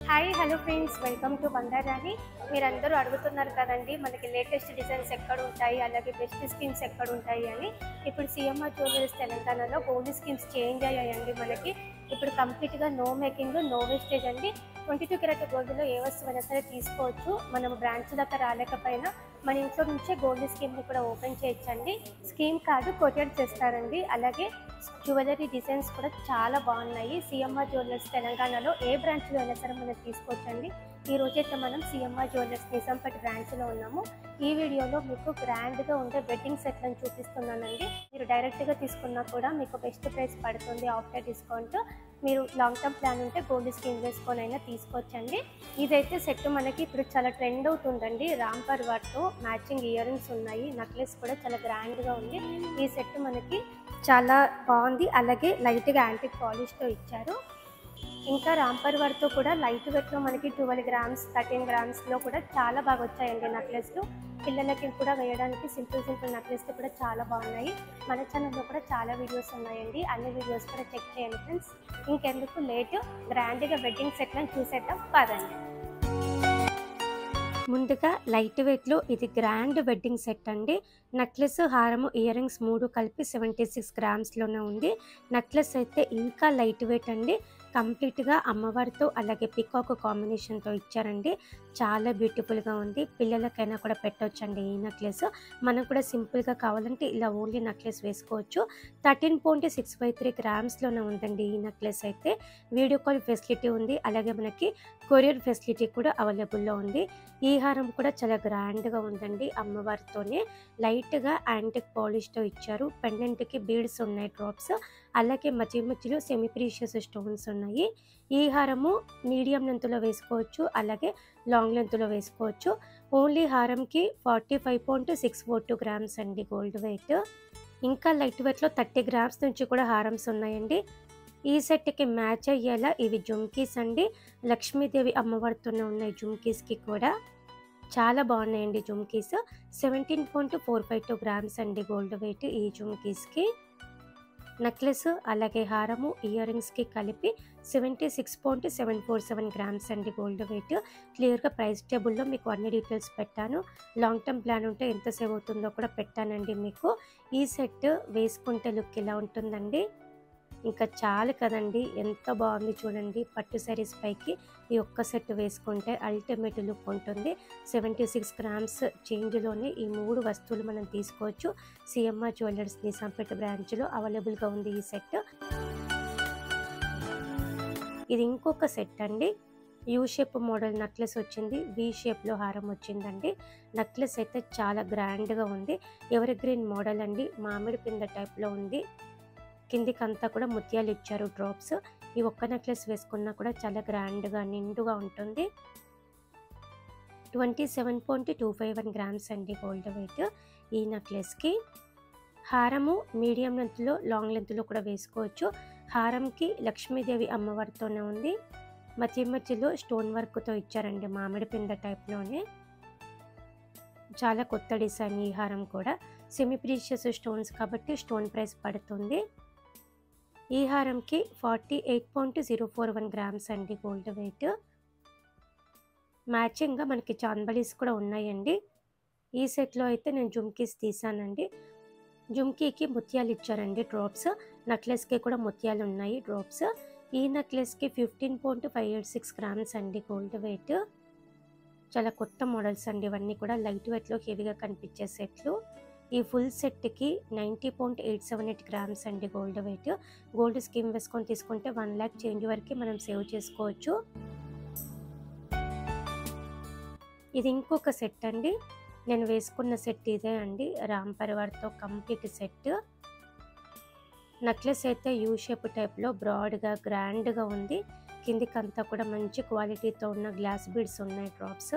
Hi hello friends, welcome to Bangarani. మీరందరూ అడుగుతున్నారు కదండి మనకి లేటెస్ట్ డిజైన్స్ ఎక్కడ ఉంటాయి, అలాగే బెస్ట్ స్కీమ్స్ ఎక్కడ ఉంటాయి అని. ఇప్పుడు సిఎంఆర్ జ్యువెలర్స్ తెలంగాణలో గోల్డ్ స్కీమ్స్ చేంజ్ అయ్యాయండి. మనకి ఇప్పుడు కంప్లీట్గా నో మేకింగ్, నో వేస్టేజ్ అండి. 22 క్యారెట్ గోల్డ్లో ఏ వస్తువైనా సరే తీసుకోవచ్చు. మనం బ్రాంచ్ దాకా రాలేకపోయినా మన ఇంట్లో నుంచే గోల్డ్ స్కీమ్ని కూడా ఓపెన్ చేయొచ్చండి. స్కీమ్ కార్డు కొరియర్ చేస్తారండి. అలాగే జ్యువెలరీ డిజైన్స్ కూడా చాలా బాగున్నాయి. సిఎంఆర్ జ్యువెలర్స్ తెలంగాణలో ఏ బ్రాంచ్లో అయినా సరే మనం తీసుకోవచ్చండి. ఈ రోజైతే మనం సిఎంఆర్ జ్యువెలర్స్ నిజాంపేట బ్రాంచ్లో ఉన్నాము. ఈ వీడియోలో మీకు గ్రాండ్గా ఉండే వెడ్డింగ్ సెట్లను చూపిస్తున్నానండి. మీరు డైరెక్ట్గా తీసుకున్నా కూడా మీకు బెస్ట్ ప్రైస్ పడుతుంది ఆఫ్టర్ డిస్కౌంట్. మీరు లాంగ్ టర్మ్ ప్లాన్ ఉంటే గోల్డ్ స్కీమ్ వేసుకొని అయినా తీసుకోవచ్చండి. ఇదైతే సెట్ మనకి ఇప్పుడు చాలా ట్రెండ్ అవుతుందండి. రాంపర్ వర్క్తో మ్యాచింగ్ ఇయర్ రింగ్స్ ఉన్నాయి, నెక్లెస్ కూడా చాలా గ్రాండ్గా ఉంది. ఈ సెట్ మనకి చాలా బాగుంది. అలాగే లైట్గా యాంటిక్ పాలిష్తో ఇచ్చారు. ఇంకా రాంపర్ వర్క్తో కూడా లైట్ వెయిట్లో మనకి 12 గ్రామ్స్ 13 గ్రామ్స్లో కూడా చాలా బాగా వచ్చాయండి నెక్లెస్లు. పిల్లలకి కూడా వేయడానికి సింపుల్ నెక్లెస్లు కూడా చాలా బాగున్నాయి. మన ఛానల్లో కూడా చాలా వీడియోస్ ఉన్నాయండి. అన్ని వీడియోస్ కూడా చెక్ చేయండి ఫ్రెండ్స్. ఇంకెందుకు లేట్, గ్రాండ్గా వెడ్డింగ్ సెట్లను చూసేద్దాం పదండి. ముందుగా లైట్ వెయిట్లో ఇది గ్రాండ్ వెడ్డింగ్ సెట్ అండి. నెక్లెస్, హారము, ఇయర్ రింగ్స్ 3 కలిపి 76 గ్రామ్స్లోనే ఉంది. నెక్లెస్ అయితే ఇంకా లైట్ వెయిట్ అండి. కంప్లీట్గా అమ్మవారితో అలాగే పికాక్ కాంబినేషన్తో ఇచ్చారండి. చాలా బ్యూటిఫుల్గా ఉంది. పిల్లలకైనా కూడా పెట్టవచ్చండి ఈ నెక్లెస్. మనం కూడా సింపుల్గా కావాలంటే ఇలా ఓన్లీ నెక్లెస్ వేసుకోవచ్చు. 13.653 గ్రామ్స్లోనే ఉందండి ఈ నెక్లెస్ అయితే. వీడియో కాల్ ఫెసిలిటీ ఉంది, అలాగే మనకి కొరియర్ ఫెసిలిటీ కూడా అవైలబుల్లో ఉంది. ఈ హారం కూడా చాలా గ్రాండ్గా ఉందండి. అమ్మవారితోనే లైట్గా యాంటిక్ పాలిష్తో ఇచ్చారు. పెండెంట్కి బీడ్స్ ఉన్నాయి, డ్రాప్స్. అలాగే మధ్యలో సెమీ ప్రీషియస్ స్టోన్స్ ఉన్నాయి. ఈ హారము మీడియం లెంత్లో వేసుకోవచ్చు, అలాగే లాంగ్ లెంత్లో వేసుకోవచ్చు. ఓన్లీ హారంకి 45.642 గ్రామ్స్ అండి గోల్డ్ వెయిట్. ఇంకా లైట్ వెయిట్లో 30 గ్రామ్స్ నుంచి కూడా హారమ్స్ ఉన్నాయండి. ఈ సెట్కి మ్యాచ్ అయ్యేలా ఇవి జుమ్కీస్ అండి. లక్ష్మీదేవి అమ్మవారితోనే ఉన్నాయి జుమ్కీస్కి కూడా. చాలా బాగున్నాయండి జుమ్కీస్. 17.452 గ్రామ్స్ అండి గోల్డ్ వెయిట్ ఈ జుమ్కీస్కి. నెక్లెస్ అలాగే హారము, ఇయర్ రింగ్స్కి కలిపి 76.747 గ్రామ్స్ అండి గోల్డ్ వెయిట్. క్లియర్గా ప్రైస్ టేబుల్లో మీకు అన్ని డీటెయిల్స్ పెట్టాను. లాంగ్ టర్మ్ ప్లాన్ ఉంటే ఎంత సేవ్ అవుతుందో కూడా పెట్టానండి మీకు. ఈ సెట్ వేసుకుంటే లుక్ ఇలా ఉంటుందండి. ఇంకా చాలు కదండి, ఎంత బాగుంది చూడండి. పట్టు శారీస్ పైకి ఈ ఒక్క సెట్ వేసుకుంటే అల్టిమేట్ లుక్ ఉంటుంది. 76 గ్రామ్స్ చేంజ్లోనే ఈ 3 వస్తువులు మనం తీసుకోవచ్చు. సిఎంఆర్ జ్యువెలర్స్ నిజాంపేట బ్రాంచ్లో అవైలబుల్గా ఉంది ఈ సెట్. ఇది ఇంకొక సెట్ అండి. యూ షేప్ మోడల్ నెక్లెస్ వచ్చింది, వి షేప్లో హారం వచ్చిందండి. నెక్లెస్ అయితే చాలా గ్రాండ్గా ఉంది. ఎవర్ గ్రీన్ మోడల్ అండి, మామిడి పింద టైప్లో ఉంది. కిందికంతా కూడా ముత్యాలు ఇచ్చారు, డ్రాప్స్. ఈ ఒక్క నెక్లెస్ వేసుకున్నా కూడా చాలా గ్రాండ్గా నిండుగా ఉంటుంది. 27.251 గ్రామ్స్ అండి గోల్డ్ వెయిట్ ఈ నెక్లెస్కి. హారము మీడియం లెంత్లో, లాంగ్ లెంత్లో కూడా వేసుకోవచ్చు. హారంకి లక్ష్మీదేవి అమ్మవారితోనే ఉంది. మధ్యలో స్టోన్ వర్క్తో ఇచ్చారండి, మామిడి పింద టైప్లోనే. చాలా కొత్త డిజైన్ ఈ హారం కూడా. సెమీ ప్రీషియస్ స్టోన్స్ కాబట్టి స్టోన్ ప్రైస్ పడుతుంది. ఈ హారంకి 48.041 గ్రామ్స్ అండి గోల్డ్ వెయిట్. మ్యాచింగ్గా మనకి చాంబలీస్ కూడా ఉన్నాయండి. ఈ సెట్లో అయితే నేను జుమ్కీస్ తీసానండి. జుమ్కీకి ముత్యాలు ఇచ్చారండి, డ్రాప్స్. నెక్లెస్కి కూడా ముత్యాలు ఉన్నాయి, డ్రాప్స్. ఈ నెక్లెస్కి 15.586 గ్రామ్స్ అండి గోల్డ్ వెయిట్. చాలా కొత్త మోడల్స్ అండి ఇవన్నీ కూడా. లైట్ వెయిట్లో హెవీగా కనిపించే సెట్లు. ఈ ఫుల్ సెట్కి 90.878 గ్రామ్స్ అండి గోల్డ్ వెయిట్. గోల్డ్ స్కీమ్ వేసుకొని తీసుకుంటే 1 lakh చేంజ్ వరకు మనం సేవ్ చేసుకోవచ్చు. ఇది ఇంకొక సెట్ అండి. నేను వేసుకున్న సెట్ ఇదే అండి, రాంపర్ వర్క్తో కంప్లీట్ సెట్. నెక్లెస్ అయితే యూ షేప్ టైప్లో బ్రాడ్గా గ్రాండ్గా ఉంది. కిందికంతా కూడా మంచి క్వాలిటీతో ఉన్న గ్లాస్ బీడ్స్ ఉన్నాయి డ్రాప్స్.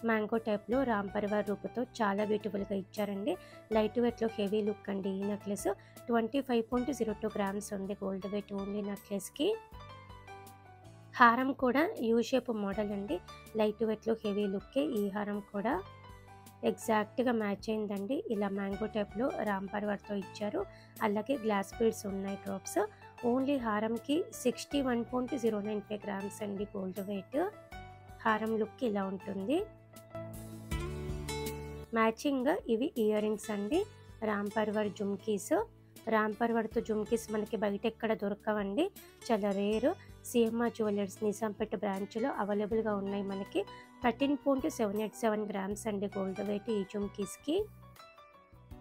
మ్యాంగో టైప్లో రామ్ పరివార్ రూపుతో చాలా బ్యూటిఫుల్గా ఇచ్చారండి. లైట్ వెయిట్లో హెవీ లుక్ అండి. ఈ నెక్లెస్ 25.02 గ్రామ్స్ ఉంది గోల్డ్ వెయిట్ ఓన్లీ నెక్లెస్కి. హారం కూడా యూ షేప్ మోడల్ అండి. లైట్ వెయిట్లో హెవీ లుక్కే. ఈ హారం కూడా ఎగ్జాక్ట్గా మ్యాచ్ అయిందండి. ఇలా మ్యాంగో టైప్లో రామ్ పరివార్తో ఇచ్చారు. అలాగే గ్లాస్ బీడ్స్ ఉన్నాయి డ్రాప్స్. ఓన్లీ హారంకి 61.095 గ్రామ్స్ అండి గోల్డ్ వెయిట్. హారం లుక్ ఇలా ఉంటుంది. మ్యాచింగ్ ఇవి ఇయర్ రింగ్స్ అండి. రామ్ పరివార్ జుమ్కీస్. రామ్ పరివార్తో జుమ్కీస్ మనకి బయట ఎక్కడ దొరకవండి, చాలా రేరు. సిఎంఆర్ జ్యువెలర్స్ నిజాంపేట బ్రాంచ్లో అవైలబుల్గా ఉన్నాయి మనకి. 13.787 గ్రామ్స్ అండి గోల్డ్ వెయిట్ ఈ జుమ్కీస్కి.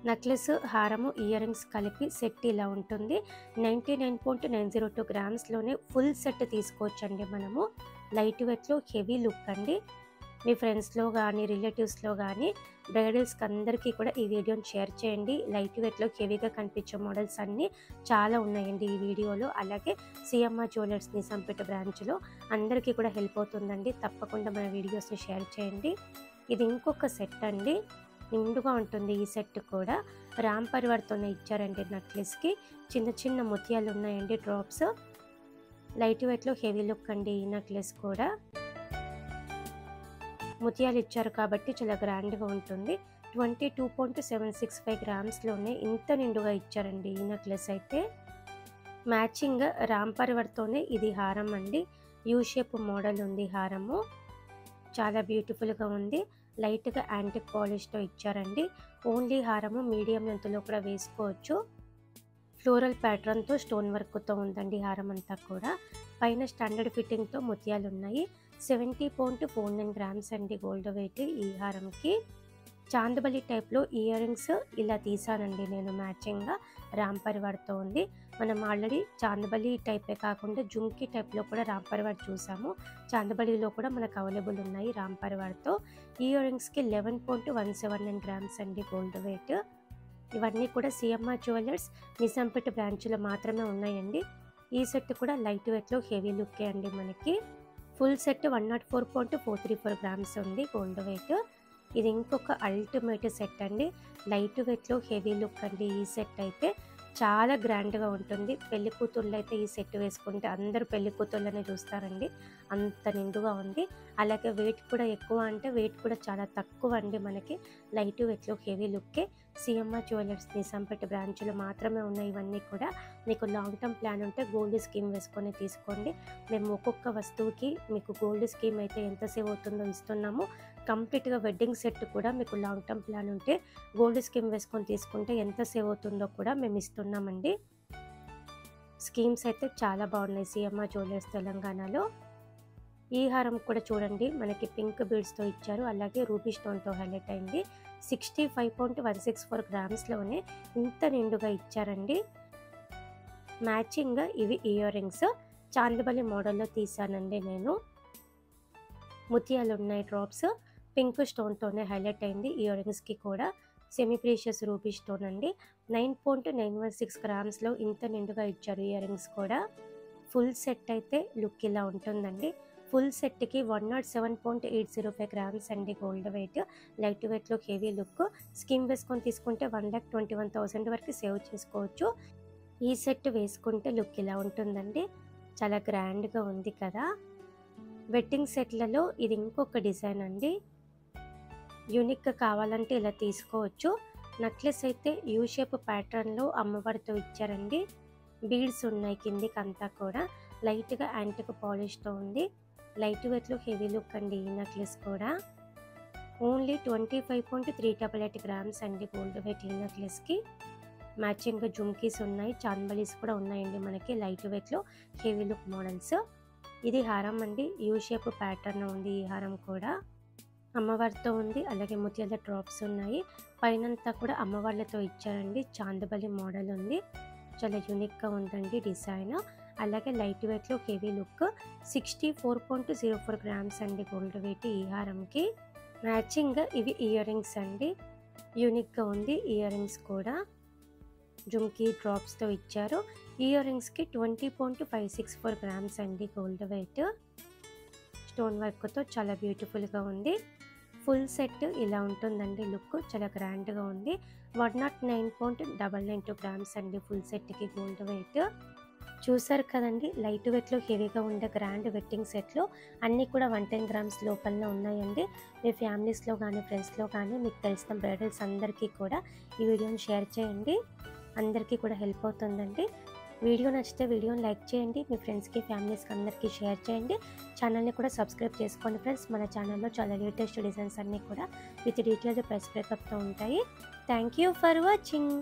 నెక్లెస్ హారము ఇయర్ రింగ్స్ కలిపి సెట్ ఇలా ఉంటుంది. 99.902 గ్రామ్స్లోనే ఫుల్ సెట్ తీసుకోవచ్చండి మనము. లైట్ వెయిట్లో హెవీ లుక్ అండి. మీ ఫ్రెండ్స్లో కానీ రిలేటివ్స్లో కానీ బ్రైడల్స్కి అందరికీ కూడా ఈ వీడియోని షేర్ చేయండి. లైట్ వెయిట్లో హెవీగా కనిపించే మోడల్స్ అన్నీ చాలా ఉన్నాయండి ఈ వీడియోలో. అలాగే సిఎంఆర్ జ్యువెలర్స్ నిజాంపేట బ్రాంచ్లో అందరికీ కూడా హెల్ప్ అవుతుందండి. తప్పకుండా మన వీడియోస్ని షేర్ చేయండి. ఇది ఇంకొక సెట్ అండి. నిండుగా ఉంటుంది ఈ సెట్ కూడా. రామ్ పరివార్తోనే ఇచ్చారండి నెక్లెస్కి. చిన్న చిన్న ముత్యాలు ఉన్నాయండి డ్రాప్స్. లైట్ వెయిట్లో హెవీ లుక్ అండి ఈ నెక్లెస్ కూడా. ముత్యాలు ఇచ్చారు కాబట్టి చాలా గ్రాండ్గా ఉంటుంది. 22.765 గ్రామ్స్లోనే ఇంత నిండుగా ఇచ్చారండి ఈ నెక్లెస్ అయితే. మ్యాచింగ్ రామ్ పరివార్తోనే ఇది హారం అండి. యూ షేప్ మోడల్ ఉంది హారము. చాలా బ్యూటిఫుల్గా ఉంది. లైట్గా యాంటిక్ పాలిష్తో ఇచ్చారండి. ఓన్లీ హారము మీడియం లెంత్లో కూడా వేసుకోవచ్చు. ఫ్లోరల్ ప్యాటర్న్తో స్టోన్ వర్క్తో ఉందండి హారం అంతా కూడా. పైన స్టాండర్డ్ ఫిట్టింగ్తో ముత్యాలు ఉన్నాయి. 70.49 గ్రామ్స్ అండి గోల్డ్ వెయిట్ ఈ హారంకి. చాందబలి టైప్లో ఇయర్ రింగ్స్ ఇలా తీసానండి నేను మ్యాచింగ్గా. రామ్ పరివార్తో ఉంది. మనం ఆల్రెడీ చాందబలి టైపే కాకుండా జుమ్కీ టైప్లో కూడా రామ్ పరివార్ చూసాము. చాందబలిలో కూడా మనకు అవైలబుల్ ఉన్నాయి రామ్ పరివార్తో. ఇయర్ రింగ్స్కి 11.179 గ్రామ్స్ అండి గోల్డ్ వెయిట్. ఇవన్నీ కూడా సిఎంఆర్ జ్యువెలర్స్ నిజాంపేట బ్రాంచ్లో మాత్రమే ఉన్నాయండి. ఈ సెట్ కూడా లైట్ వెయిట్లో హెవీ లుక్కే అండి మనకి. ఫుల్ సెట్ 104.434 గ్రామ్స్ ఉంది గోల్డ్ వెయిట్. ఇది ఇంకొక అల్టిమేట్ సెట్ అండి. లైట్ వెయిట్లో హెవీ లుక్ అండి ఈ సెట్ అయితే. చాలా గ్రాండ్గా ఉంటుంది. పెళ్లి కూతుళ్ళు అయితే ఈ సెట్ వేసుకుంటే అందరూ పెళ్లి కూతుళ్ళనే చూస్తారండి, అంత నిండుగా ఉంది. అలాగే వెయిట్ కూడా ఎక్కువ అంటే వెయిట్ కూడా చాలా తక్కువ అండి మనకి. లైట్ వెయిట్లో హెవీ లుక్కే. సిఎంఆర్ జ్యువెలర్స్ నిజాంపేట బ్రాంచ్లో మాత్రమే ఉన్నాయి ఇవన్నీ కూడా. మీకు లాంగ్ టర్మ్ ప్లాన్ ఉంటే గోల్డ్ స్కీమ్ వేసుకొని తీసుకోండి. మేము ఒక్కొక్క వస్తువుకి మీకు గోల్డ్ స్కీమ్ అయితే ఎంత సేవ్ అవుతుందో ఇస్తున్నాము. కంప్లీట్గా వెడ్డింగ్ సెట్ కూడా మీకు లాంగ్ టర్మ్ ప్లాన్ ఉంటే గోల్డ్ స్కీమ్ వేసుకొని తీసుకుంటే ఎంత సేవ్ అవుతుందో కూడా మేము ఇస్తున్నామండి. స్కీమ్స్ అయితే చాలా బాగున్నాయి సిఎంఆర్ జ్యువెలర్స్ తెలంగాణలో. ఈ హారం కూడా చూడండి మనకి పింక్ బీడ్స్తో ఇచ్చారు. అలాగే రూబీ స్టోన్తో హైలైట్ అయింది. 65.164 గ్రామ్స్లోనే ఇంత నిండుగా ఇచ్చారండి. మ్యాచింగ్ ఇవి ఇయర్ రింగ్స్. చాందబలి మోడల్లో తీసానండి నేను. ముత్యాలు ఉన్నాయి డ్రాప్స్. పింక్ స్టోన్తోనే హైలైట్ అయింది ఇయర్ రింగ్స్కి కూడా. సెమీ ప్రీషియస్ రూబీ స్టోన్ అండి. 9.916 గ్రామ్స్లో ఇంత నిండుగా ఇచ్చారు ఇయర్ రింగ్స్ కూడా. ఫుల్ సెట్ అయితే లుక్ ఇలా ఉంటుందండి. ఫుల్ సెట్కి 107.805 గ్రామ్స్ అండి గోల్డ్ వెయిట్. లైట్ వెయిట్లో హెవీ లుక్. స్కీమ్ వేసుకొని తీసుకుంటే 1,21,000 వరకు సేవ్ చేసుకోవచ్చు. ఈ సెట్ వేసుకుంటే లుక్ ఇలా ఉంటుందండి. చాలా గ్రాండ్గా ఉంది కదా. వెడ్డింగ్ సెట్లలో ఇది ఇంకొక డిజైన్ అండి. యూనిక్గా కావాలంటే ఇలా తీసుకోవచ్చు. నెక్లెస్ అయితే యూ షేప్ ప్యాటర్న్లో అమ్మవారితో ఇచ్చారండి. బీడ్స్ ఉన్నాయి కిందికి అంతా కూడా. లైట్గా యాంటిక్ పాలిష్తో ఉంది. లైట్ వెయిట్లో హెవీ లుక్ అండి ఈ నెక్లెస్ కూడా. ఓన్లీ 25.388 గ్రామ్స్ అండి గోల్డ్ వెయిట్ ఈ నెక్లెస్కి. మ్యాచింగ్ జుమ్కీస్ ఉన్నాయి, చాన్బలీస్ కూడా ఉన్నాయండి మనకి లైట్ వెయిట్లో హెవీ లుక్ మోడల్స్. ఇది హారం అండి. యూ షేప్ ప్యాటర్న్ ఉంది ఈ హారం కూడా. అమ్మవారితో ఉంది. అలాగే ముత్యాల డ్రాప్స్ ఉన్నాయి. పైనంతా కూడా అమ్మవార్లతో ఇచ్చారండి. చాందబలి మోడల్ ఉంది. చాలా యూనిక్గా ఉందండి డిజైన్. అలాగే లైట్ వెయిట్లో హెవీ లుక్. 64.04 గ్రామ్స్ అండి గోల్డ్ వెయిట్ ఈ హారంకి. మ్యాచింగ్ ఇవి ఇయర్ రింగ్స్ అండి. యూనిక్గా ఉంది ఇయర్ రింగ్స్ కూడా. జుమ్కీ డ్రాప్స్తో ఇచ్చారు. ఇయర్ రింగ్స్కి 20.564 గ్రామ్స్ అండి గోల్డ్ వెయిట్. స్టోన్ వర్క్తో చాలా బ్యూటిఫుల్గా ఉంది. ఫుల్ సెట్ ఇలా ఉంటుందండి. లుక్ చాలా గ్రాండ్గా ఉంది. 109.992 గ్రామ్స్ అండి ఫుల్ సెట్కి గోల్డ్ వెయిట్. చూసారు కదండి, లైట్ వెయిట్లో హెవీగా ఉండే గ్రాండ్ వెడ్డింగ్ సెట్లు అన్నీ కూడా 110 గ్రామ్స్ లోపలనే ఉన్నాయండి. మీ ఫ్యామిలీస్లో కానీ ఫ్రెండ్స్లో కానీ మీకు తెలిసిన బ్రైడల్స్ అందరికీ కూడా ఈ వీడియోని షేర్ చేయండి. అందరికీ కూడా హెల్ప్ అవుతుందండి. వీడియో నచ్చితే వీడియోని లైక్ చేయండి. మీ ఫ్రెండ్స్కి ఫ్యామిలీస్కి అందరికీ షేర్ చేయండి. ఛానల్ని కూడా సబ్స్క్రైబ్ చేసుకోండి ఫ్రెండ్స్. మన ఛానల్లో చాలా లేటెస్ట్ డిజైన్స్ అన్నీ కూడా విత్ డీటెయిల్డ్ ప్రైస్ బ్రేకప్తో ఉంటాయి. Thank you for watching.